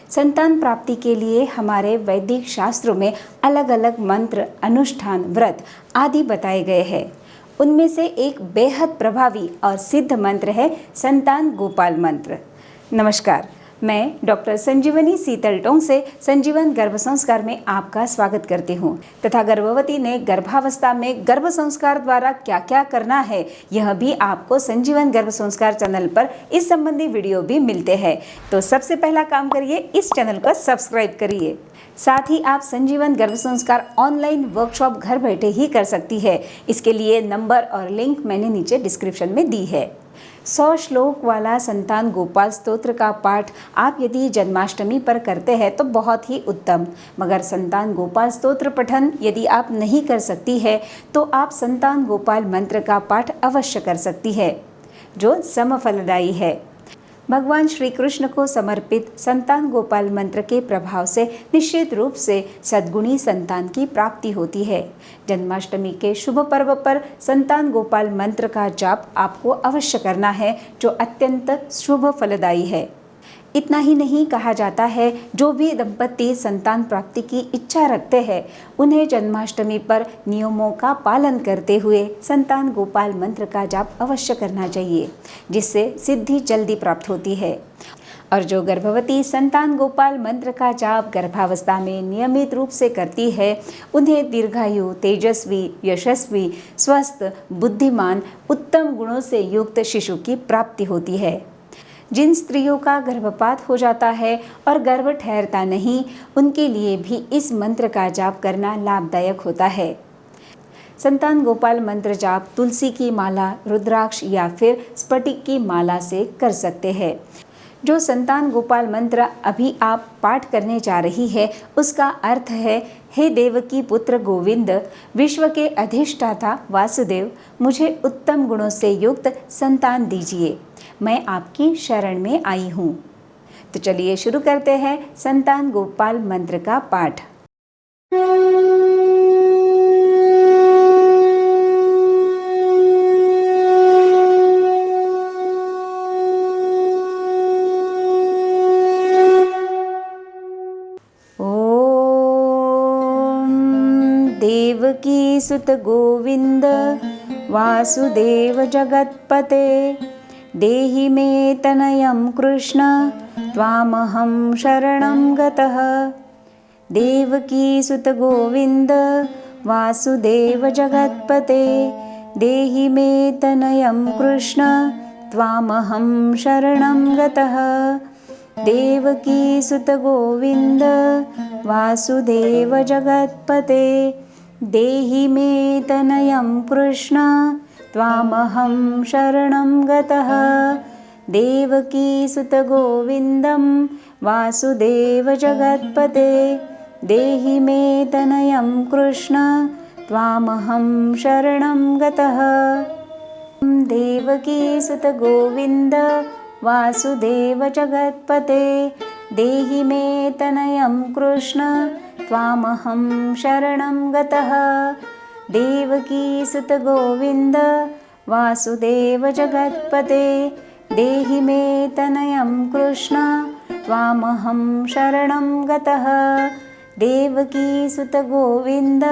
संतान प्राप्ति के लिए हमारे वैदिक शास्त्रों में अलग अलग मंत्र, अनुष्ठान, व्रत आदि बताए गए हैं। उनमें से एक बेहद प्रभावी और सिद्ध मंत्र है संतान गोपाल मंत्र। नमस्कार, मैं डॉक्टर संजीवनी सीतलटोंग से संजीवन गर्भ संस्कार में आपका स्वागत करती हूँ तथा गर्भवती ने गर्भावस्था में गर्भ संस्कार द्वारा क्या क्या करना है, यह भी आपको संजीवन गर्भ संस्कार चैनल पर इस संबंधी वीडियो भी मिलते हैं। तो सबसे पहला काम करिए, इस चैनल को सब्सक्राइब करिए। साथ ही आप संजीवन गर्भ संस्कार ऑनलाइन वर्कशॉप घर बैठे ही कर सकती है। इसके लिए नंबर और लिंक मैंने नीचे डिस्क्रिप्शन में दी है। 100 श्लोक वाला संतान गोपाल स्तोत्र का पाठ आप यदि जन्माष्टमी पर करते हैं तो बहुत ही उत्तम, मगर संतान गोपाल स्तोत्र पठन यदि आप नहीं कर सकती है तो आप संतान गोपाल मंत्र का पाठ अवश्य कर सकती है, जो समफलदायी है। भगवान श्री कृष्ण को समर्पित संतान गोपाल मंत्र के प्रभाव से निश्चित रूप से सद्गुणी संतान की प्राप्ति होती है। जन्माष्टमी के शुभ पर्व पर संतान गोपाल मंत्र का जाप आपको अवश्य करना है, जो अत्यंत शुभ फलदायी है। इतना ही नहीं, कहा जाता है जो भी दंपति संतान प्राप्ति की इच्छा रखते हैं उन्हें जन्माष्टमी पर नियमों का पालन करते हुए संतान गोपाल मंत्र का जाप अवश्य करना चाहिए, जिससे सिद्धि जल्दी प्राप्त होती है। और जो गर्भवती संतान गोपाल मंत्र का जाप गर्भावस्था में नियमित रूप से करती है उन्हें दीर्घायु, तेजस्वी, यशस्वी, स्वस्थ, बुद्धिमान, उत्तम गुणों से युक्त शिशु की प्राप्ति होती है। जिन स्त्रियों का गर्भपात हो जाता है और गर्भ ठहरता नहीं, उनके लिए भी इस मंत्र का जाप करना लाभदायक होता है। संतान गोपाल मंत्र जाप तुलसी की माला, रुद्राक्ष या फिर स्फटिक की माला से कर सकते हैं। जो संतान गोपाल मंत्र अभी आप पाठ करने जा रही है उसका अर्थ है, हे देवकी पुत्र गोविंद, विश्व के अधिष्ठाता वासुदेव, मुझे उत्तम गुणों से युक्त संतान दीजिए, मैं आपकी शरण में आई हूँ। तो चलिए शुरू करते हैं संतान गोपाल मंत्र का पाठ। देवकी सुत गोविंद वासुदेव जगत्पते, देहि मे तनयं कृष्ण त्वामहं शरणं गतः। देवकी सुत गोविंद वासुदेव जगत्पते, देहि मे तनयं कृष्ण त्वामहं शरणं गतः। देवकी सुत गोविंद वासुदेव जगत्पते, देहि मे तनयं कृष्ण त्वामहं शरणं गतः। देवकी सुत गोविन्दं वासुदेव जगत्पते, देहि मे तनयं कृष्ण त्वामहं शरणं गतः। देवकी सुत गोविन्द वासुदेव जगत्पते, देहि मे तनयं कृष्ण त्वामहं शरणं गतः। देवकी सुत गोविंद वासुदेव जगत्पते, देहि मे तनयं कृष्ण त्वामहं शरणं गतः। देवकी सुत गोविंद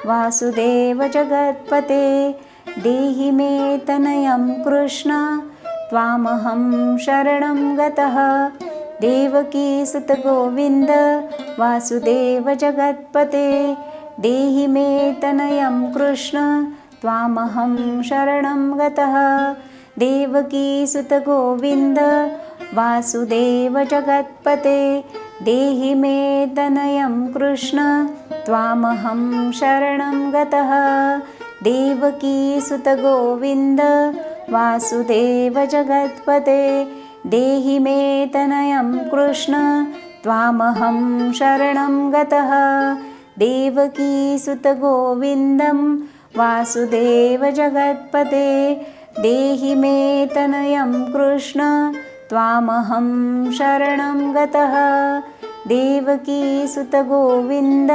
वासुदेव जगत्पते, देहि मे तनयं कृष्ण त्वामहं शरणं गतः। देवकी सुत गोविंद वासुदेव जगत्पते, देहि मे तनयं कृष्ण त्वामहं शरणं गतः। देवकी सुत गोविंद वासुदेव जगत्पते, देहि मे तनयं कृष्ण त्वामहं शरणं गतः। देवकी सुत गोविंद वासुदेव जगत्पते, देहि मे तनयं कृष्ण त्वामहं शरणं गतः। देवकी सुत गोविन्दं वासुदेव जगत्पते, देहि मे तनयं कृष्ण त्वामहं शरणं गतः। देवकी सुत गोविंद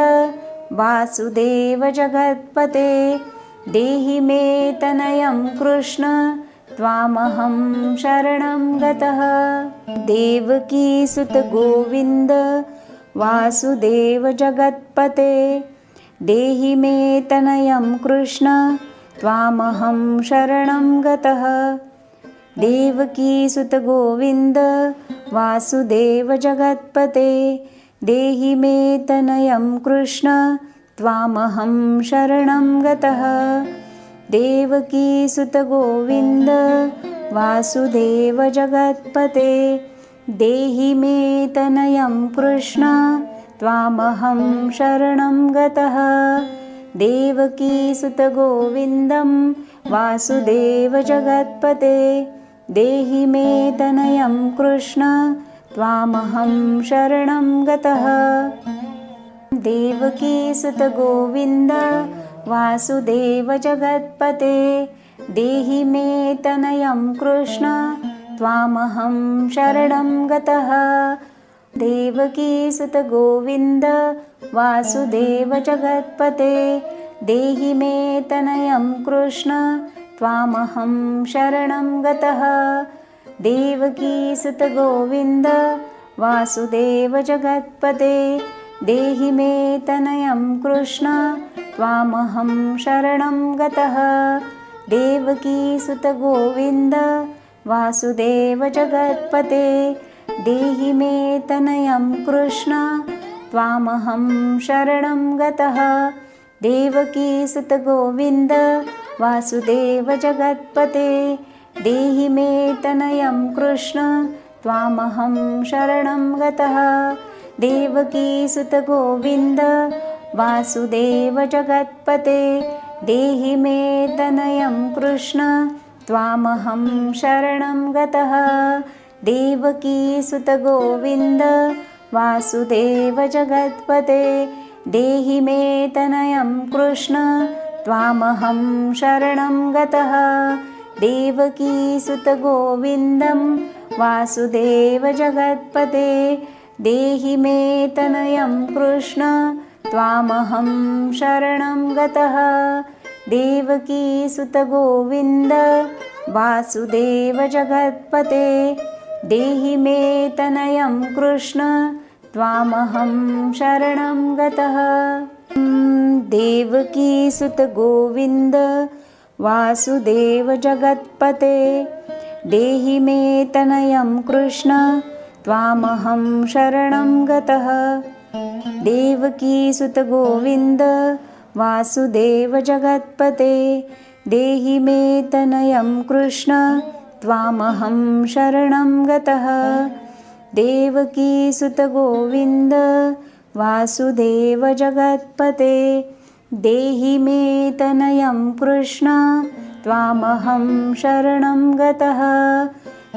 वासुदेव जगत्पते, देहि मे तनयं कृष्ण त्वामहं शरणं गतः। देवकीसुत गोविन्द वासुदेव जगत्पते देहि मे तनयं कृष्ण त्वामहं शरणं गतः। देवकीसुत गोविन्द वासुदेव जगत्पते देहि मे तनयं कृष्ण त्वामहं शरणं गतः। देवकीसुत गोविन्द वासुदेव जगत्पते देहि मे तनयं कृष्ण त्वामहं शरणं गतः। देवकीसुत गोविन्दं वासुदेव जगत्पते देहि मे तनयं कृष्ण त्वामहं शरणं गतः। देवकीसुत गोविन्द वासुदेव जगत्पते देहि मे तनयं कृष्ण त्वामहं शरणं गतः। देवकीसुत गोविन्द वासुदेव जगत्पते देहि मे तनयं कृष्ण त्वामहं शरणं गतः। देवकीसुत गोविन्द वासुदेव जगत्पते देहि मे तनयं कृष्ण त्वामहं शरणं गतः। देवकीसुत गोविन्द वासुदेव जगत्पते देहि मे तनयं कृष्ण त्वामहं शरणं गतः। देवकीसुत गोविन्द वासुदेव जगत्पते देहि मे तनयं कृष्ण त्वामहं शरणं गतः। देवकीसुत गोविन्द वासुदेव जगत्पते देहि मे तनयं कृष्ण त्वामहं शरणं गतः। देवकीसुत गोविन्द वासुदेव जगत्पते देहि मे तनयं कृष्ण त्वामहं शरणं गतः। देवकीसुत गोविन्दं वासुदेव जगत्पते देहि मे तनयं कृष्ण त्वामहं शरणं गतः। देवकीसुत गोविन्द वासुदेव जगत्पते देहि मे तनयं कृष्ण त्वामहं शरणं गतः। देवकीसुत गोविन्द वासुदेव जगत्पते देहि मे तनयं कृष्ण त्वामहं शरणं गतः। देवकीसुत गोविन्द वासुदेव जगत्पते देहि मे तनयं कृष्ण त्वामहं शरणं गतः। देवकीसुत गोविन्द वासुदेव जगत्पते देहि मे तनयं कृष्ण त्वामहं शरणं गतः।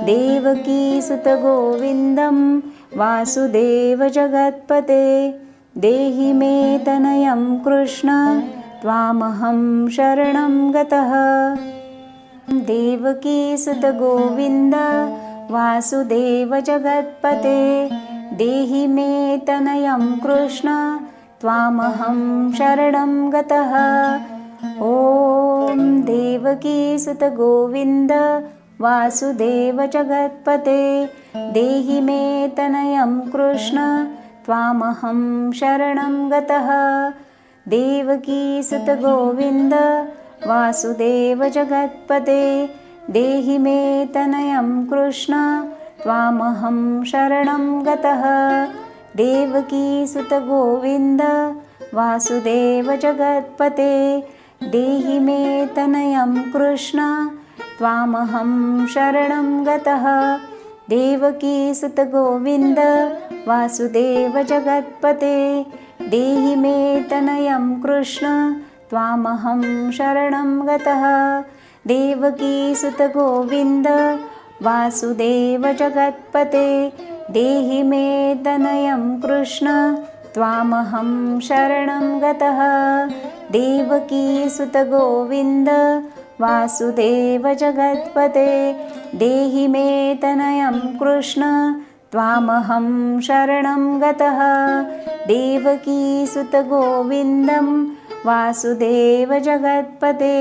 देवकीसुत गोविन्दं वासुदेव जगत्पते देहि मे तनयं कृष्ण त्वामहं शरणं गतः। देवकीसुत गोविन्द वासुदेव जगत्पते देहि मे तनयं कृष्ण त्वामहं शरणं गतः। ॐ देवकीसुत गोविन्द वासुदेव जगत्पते देहि मे तनयं कृष्ण त्वामहं शरणं गतः। देवकीसुत गोविन्द वासुदेव जगत्पते देहि मे तनयं कृष्ण त्वामहं शरणं गतः। देवकीसुत गोविन्द वासुदेव जगत्पते देहि मे तनयं कृष्ण त्वामहं शरणं गतः। देवकीसुत गोविन्द वासुदेव जगत्पते देहि मे तनयं कृष्ण त्वामहं शरणं गतः। देवकीसुत गोविन्द वासुदेव जगत्पते देहि मे तनयं कृष्ण त्वामहं शरणं गतः। देवकीसुत गोविन्द वासुदेव जगत्पते देहि मे तनयं कृष्ण त्वामहं शरणं गतः। देवकीसुत गोविन्दं वासुदेव जगत्पते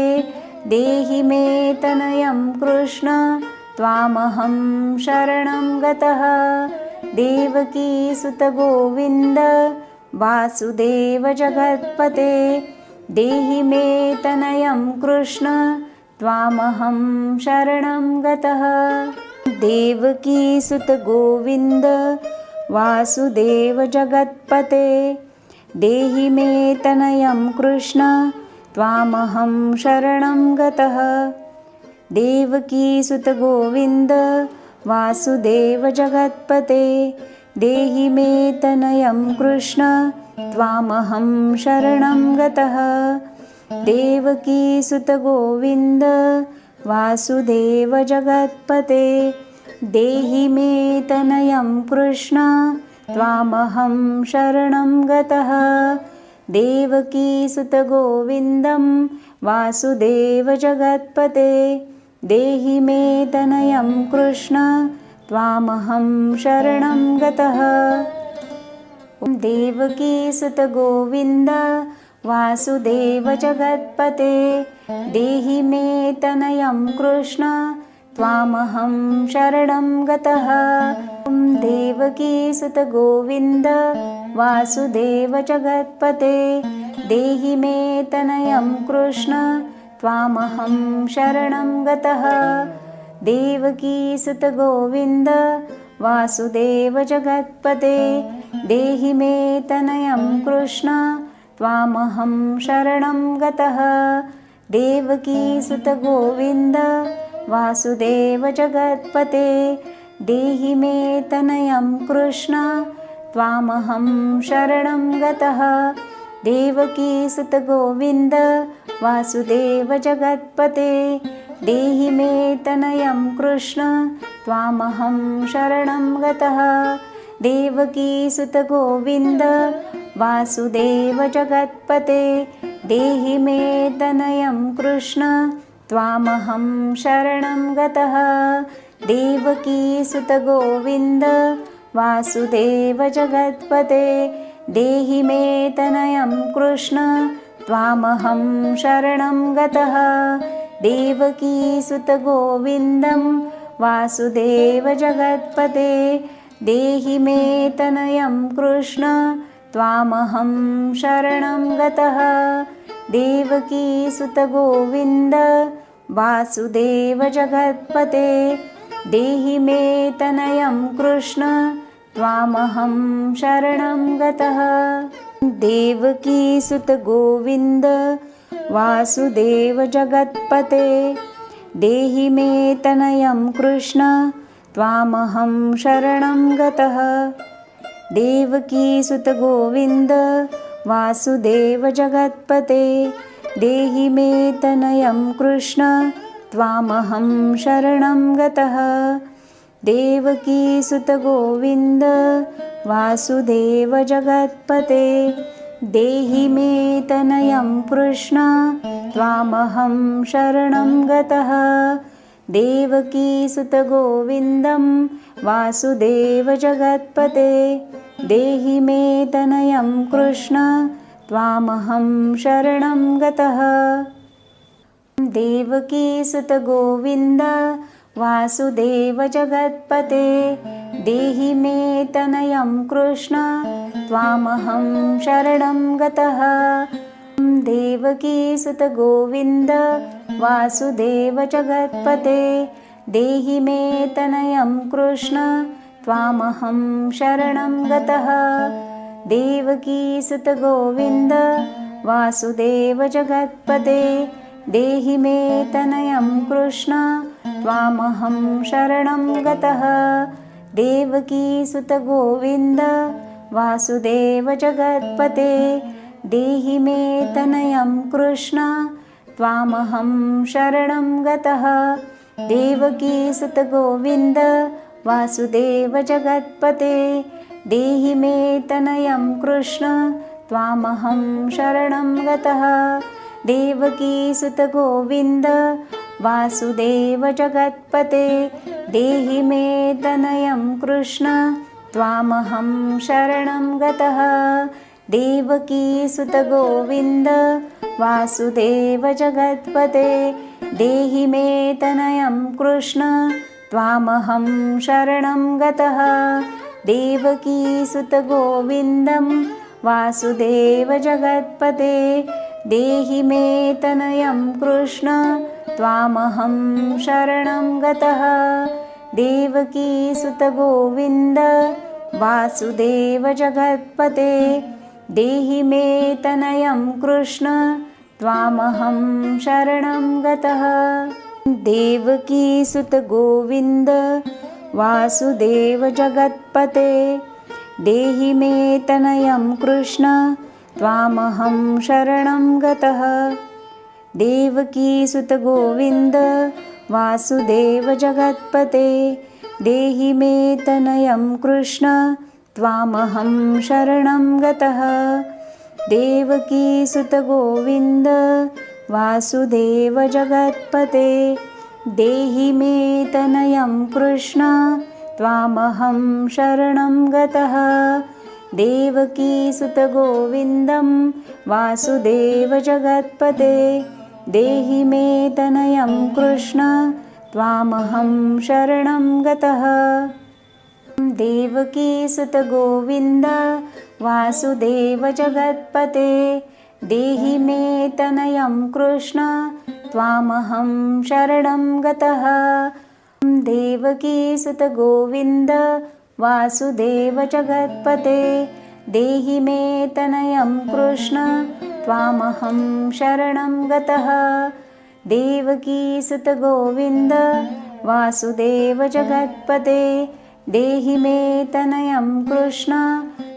देहि मे तनयं कृष्ण त्वामहं शरणं गतः। देवकीसुत गोविन्द वासुदेव जगत्पते देहि मे तनयं कृष्ण त्वामहं शरणं गतः। देवकीसुत गोविन्द वासुदेव जगत्पते देहि मे तनयं कृष्ण त्वामहं शरणं गतः। देवकीसुत गोविन्द वासुदेव जगत्पते देहि मे तनयं कृष्ण त्वामहं शरणं गतः। देवकीसुत गोविन्द वासुदेव जगत्पते देहि मे तनयं कृष्ण त्वामहं शरणं गतः। देवकीसुत गोविन्दं वासुदेव जगत्पते देहि मे तनयं कृष्ण त्वामहं शरणं गतः। देवकीसुत गोविन्द वासुदेव जगत्पते देहि मे तनयं कृष्ण त्वामहं शरणं गतः। देवकीसुत गोविन्द वासुदेव जगत्पते देहि मे तनयं कृष्ण त्वामहं शरणं गतः। देवकीसुत गोविन्द वासुदेव जगत्पते देहि मे तनयं कृष्ण त्वामहं शरणं गतः। देवकीसुत गोविन्द वासुदेव जगत्पते देहि मे तनयं कृष्ण त्वामहं शरणं गतः। देवकीसुत गोविन्द वासुदेव जगत्पते देहि मे तनयं कृष्ण त्वामहं शरणं गतः। देवकीसुत गोविन्द वासुदेव जगत्पते देहि मे तनयं कृष्ण त्वामहं शरणं गतः। देवकीसुत गोविन्द वासुदेव जगत्पते देहि मे तनयं कृष्ण त्वामहं शरणं गतः। देवकीसुत गोविन्दं वासुदेव जगत्पते देहि मे तनयं कृष्ण त्वामहं शरणं गतः। देवकीसुत गोविन्द वासुदेव जगत्पते देहि मे तनयं कृष्ण त्वामहं शरणं गतः। देवकीसुत गोविन्द वासुदेव जगत्पते देहि मे तनयं कृष्ण त्वामहं शरणं गतः। देवकीसुत गोविन्द वासुदेव जगत्पते देहि मे तनयं कृष्ण त्वामहं शरणं गतः। देवकीसुत गोविन्द वासुदेव जगत्पते देहि मे तनयं कृष्ण त्वामहं शरणं गतः। देवकीसुत गोविन्दं वासुदेव जगत्पते देहि मे तनयं कृष्ण त्वामहं शरणं गतः। देवकीसुत गोविन्द वासुदेव जगत्पते देहि मे तनयं कृष्ण त्वामहं शरणं गतः। देवकीसुत गोविन्द वासुदेव जगत्पते देहि मे तनयं कृष्ण त्वामहं शरणं गतः। देवकीसुत गोविन्द वासुदेव जगत्पते देहि मे तनयं कृष्ण त्वामहं शरणं गतः। देवकीसुत गोविन्द वासुदेव जगत्पते देहि मे तनयं कृष्ण त्वामहं शरणं गतः। देवकीसुत गोविन्द वासुदेव जगत्पते देहि मे तनयं कृष्ण त्वामहं शरणं गतः। देवकीसुत गोविन्द वासुदेव जगत्पते देहि मे तनयं कृष्ण त्वामहं शरणं गतः। देवकीसुत गोविन्द वासुदेव जगत्पते देहि मे तनयं कृष्ण त्वामहं शरणं गतः। देवकीसुत गोविन्दं वासुदेव जगत्पते देहि मे तनयं कृष्ण त्वामहं शरणं गतः। देवकीसुत गोविन्द वासुदेव जगत्पते देहि मे तनयं कृष्ण त्वामहं शरणं गतः। देवकीसुत गोविन्द वासुदेव जगत्पते देहि मे तनयं कृष्ण त्वामहं शरणं गतः। देवकीसुत गोविन्द वासुदेव जगत्पते देहि मे तनयं कृष्ण त्वामहं शरणं गतः। देवकीसुत गोविन्द वासुदेव जगत्पते देहि मे तनयं कृष्ण त्वामहं शरणं गतः। देवकीसुत गोविन्दं वासुदेव जगत्पते देहि मे तनयं कृष्ण त्वामहं शरणं गतः। देवकीसुत गोविन्द वासुदेव जगत्पते देहि मे तनयं कृष्ण त्वामहं शरणं गतः। देवकीसुत गोविन्द वासुदेव जगत्पते देहि मे तनयं कृष्ण त्वामहं शरणं गतः। देवकीसुत गोविन्द वासुदेव जगत्पते देहि मे तनयं कृष्ण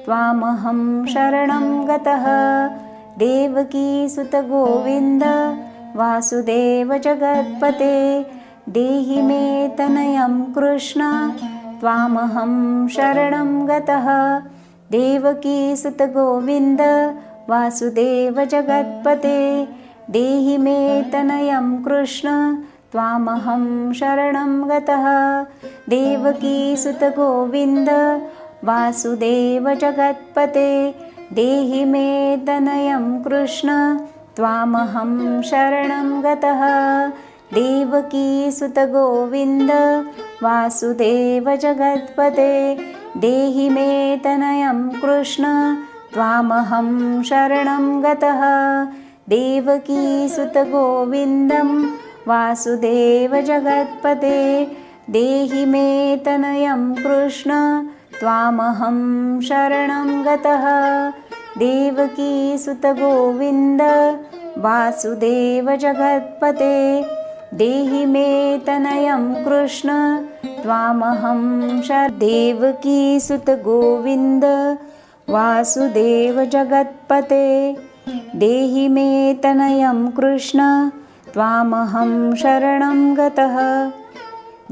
त्वामहं शरणं गतः। देवकीसुत गोविन्द वासुदेव जगत्पते देहि मे तनयं कृष्ण त्वामहं शरणं गतः। देवकीसुत गोविन्द वासुदेव जगत्पते देहि मे तनयं कृष्ण त्वामहं शरणं गतः। देवकीसुत गोविन्द वासुदेव जगत्पते देहि मे तनयं कृष्ण त्वामहं शरणं गतः। देवकीसुत गोविन्द वासुदेव जगत्पते देहि मे तनयं कृष्ण त्वामहं शरणं गतः। देवकीसुत गोविन्दं वासुदेव जगत्पते देहि मे तनयं कृष्ण त्वामहं शरणं गतः। देवकीसुत गोविन्द वासुदेव जगत्पते देहि मे तनयं कृष्ण त्वामहं देवकीसुत गोविन्द वासुदेव जगत्पते देहि मे तनयं कृष्ण त्वामहं शरणं गतः।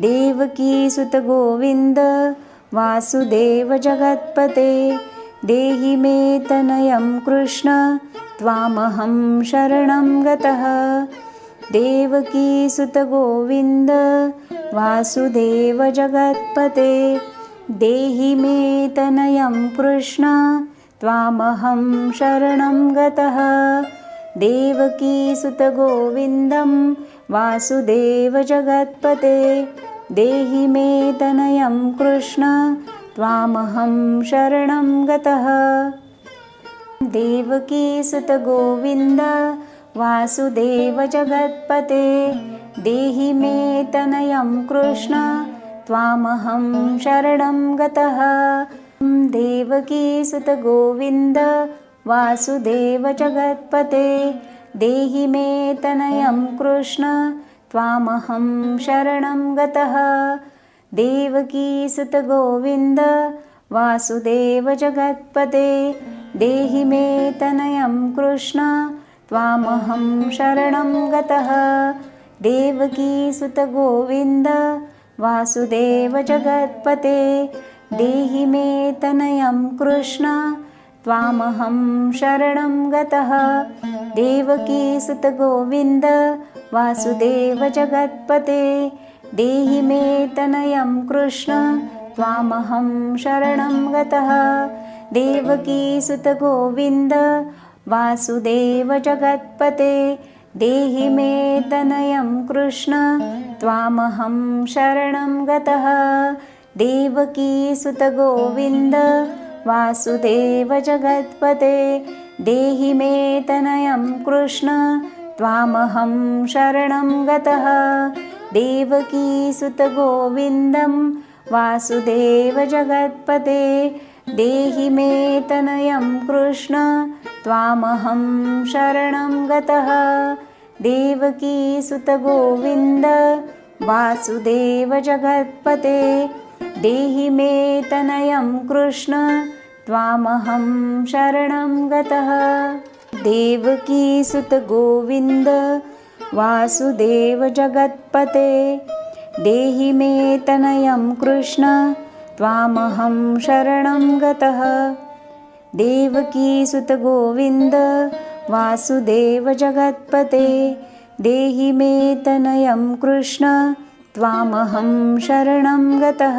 देवकीसुत गोविन्द वासुदेव जगत्पते देहि मे तनयं कृष्ण त्वामहं शरणं गतः। देवकीसुत गोविन्द वासुदेव जगत्पते देहि मे तनयं कृष्ण त्वामहं शरणं गतः। देवकीसुत गोविन्दं वासुदेव जगत्पते देहि मे तनयं कृष्ण त्वामहं शरणं गतः। देवकीसुत गोविन्द वासुदेव जगत्पते देहि मे तनयं कृष्ण त्वामहं शरणं गतः। देवकीसुत गोविन्द वासुदेव जगत्पते देहि मे तनयं कृष्ण त्वामहं शरणं गतः। देवकीसुत गोविन्द वासुदेव जगत्पते देहि मे तनयं कृष्ण त्वामहं शरणं गतः। देवकीसुत गोविन्द वासुदेव जगत्पते देहि मे तनयं कृष्ण त्वामहं शरणं गतः। देवकीसुत गोविन्द वासुदेव जगत्पते देहि मे तनयं कृष्ण त्वामहं शरणं गतः। देवकीसुत गोविन्द वासुदेव जगत्पते देहि मे तनयं कृष्ण त्वामहं शरणं गतः। देवकीसुत गोविन्द वासुदेव जगत्पते देहि मे तनयं कृष्ण त्वामहं शरणं गतः। देवकीसुत गोविन्दं वासुदेव जगत्पते देहि मे तनयं कृष्ण त्वामहं शरणं गतः। देवकीसुत गोविन्द वासुदेव जगत्पते देहि मे तनयं कृष्ण त्वामहं शरणं गतः। देवकीसुत गोविन्द वासुदेव जगत्पते देहि मे तनयं कृष्ण त्वामहं शरणं गतः। देवकीसुत गोविन्द वासुदेव जगत्पते देहि मे तनयं कृष्ण त्वामहं शरणं गतः।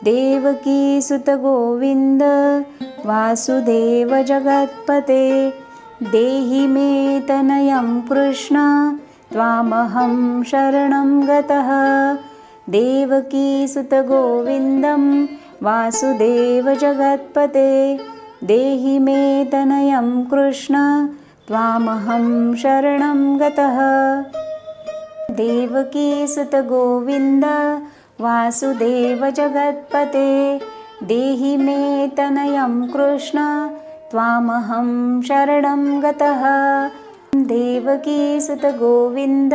देवकीसुत गोविन्द वासुदेव जगत्पते देहि मे तनयं कृष्ण त्वामहं शरणं गतः। देवकीसुत गोविन्दं वासुदेव जगत्पते देहि मे तनयं कृष्ण त्वामहं शरणं गतः। देवकीसुत गोविन्द वासुदेव जगत्पते देहि मे तनयं कृष्ण त्वामहं शरणं गतः। देवकीसुत गोविन्द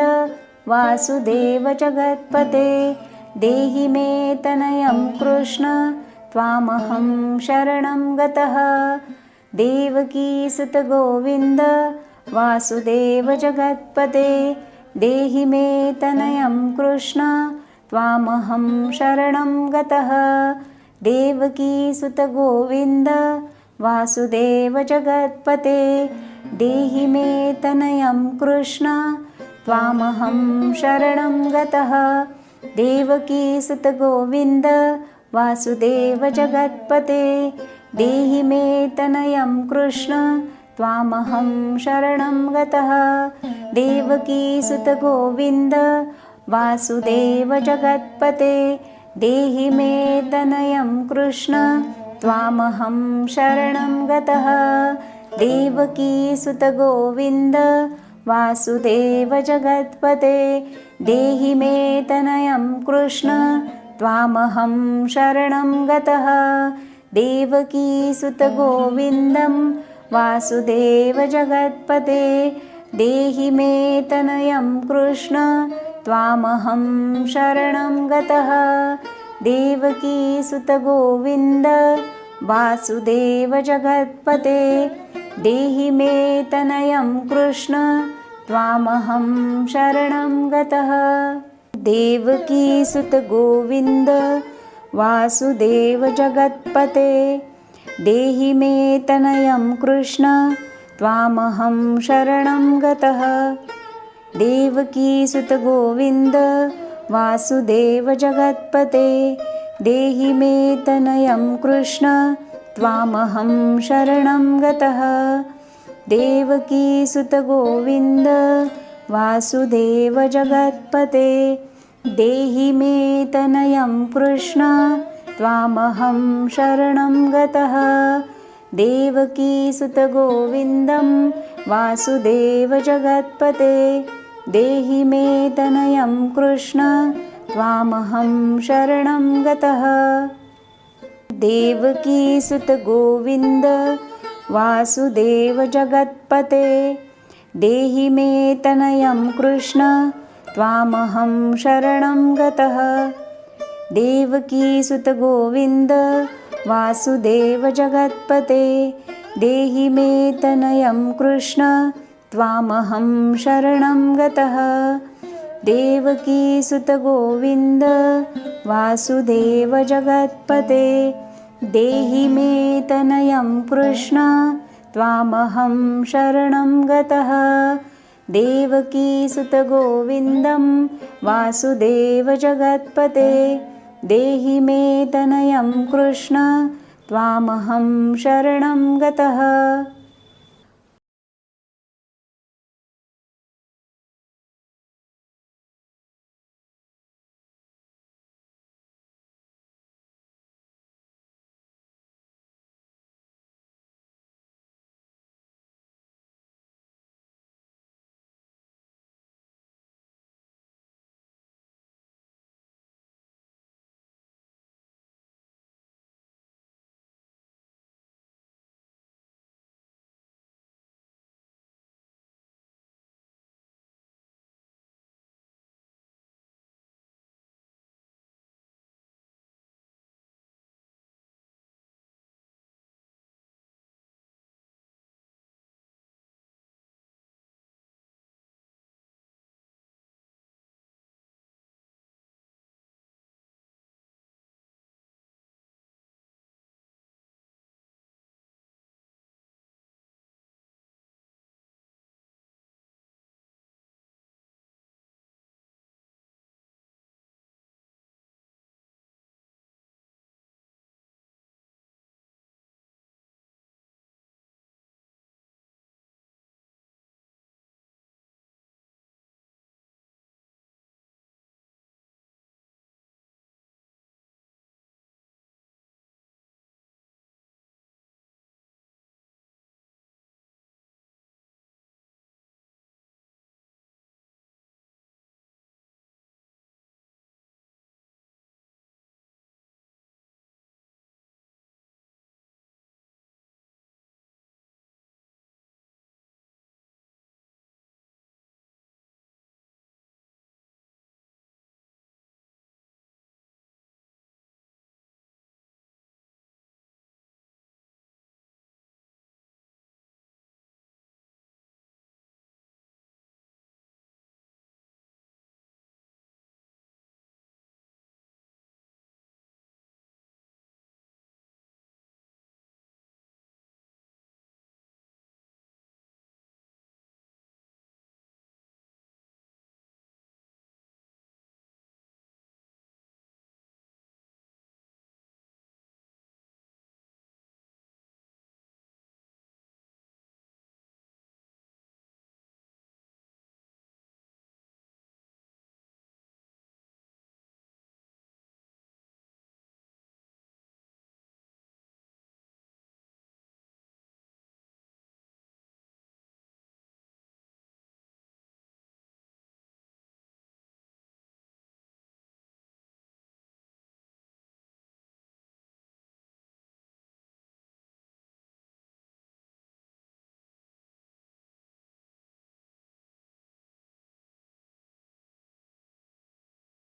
वासुदेव जगत्पते देहि मे तनयं कृष्ण त्वामहं शरणं गतः। देवकीसुत गोविन्द वासुदेव जगत्पते देहि मे तनयं कृष्ण त्वामहं शरणं गतः। देवकीसुत गोविन्द वासुदेव जगत्पते देहि मे तनयं कृष्ण त्वामहं शरणं गतः। देवकीसुत गोविन्द वासुदेव जगत्पते देहि मे तनयं कृष्ण त्वामहं शरणं गतः। देवकीसुत गोविन्द वासुदेव जगत्पते देहि मे तनयं कृष्ण त्वामहं शरणं गतः। देवकीसुत गोविन्द वासुदेव जगत्पते देहि मे तनयं कृष्ण त्वामहं शरणं गतः। देवकीसुत गोविन्दं वासुदेव जगत्पते देहि मे तनयं कृष्ण त्वामहं शरणं गतः। देवकीसुत गोविन्द वासुदेव जगत्पते देहि मे तनयं कृष्ण त्वामहं शरणं गतः। देवकीसुत गोविन्द वासुदेव जगत्पते देहि मे तनयं कृष्ण त्वामहं शरणं गतः। देवकीसुत गोविन्द वासुदेव जगत्पते देहि मे तनयं कृष्ण त्वामहं शरणं गतः। देवकीसुत गोविन्द वासुदेव जगत्पते देहि मे तनयं कृष्ण त्वामहं शरणं गतः। देवकीसुत गोविन्दं वासुदेव जगत्पते देहि मे तनयं कृष्ण त्वामहं शरणं गतः। देवकीसुत गोविन्द वासुदेव जगत्पते देहि मे तनयं कृष्ण त्वामहं शरणं गतः। देवकीसुत गोविन्द वासुदेव जगत्पते देहि मे तनयं कृष्ण त्वामहं शरणं गतः। देवकीसुत गोविन्द वासुदेव जगत्पते देहि मे तनयं कृष्ण त्वामहं शरणं गतः। देवकीसुत गोविन्दं वासुदेव जगत्पते देहि मे तनयं कृष्ण त्वामहं शरणं गतः।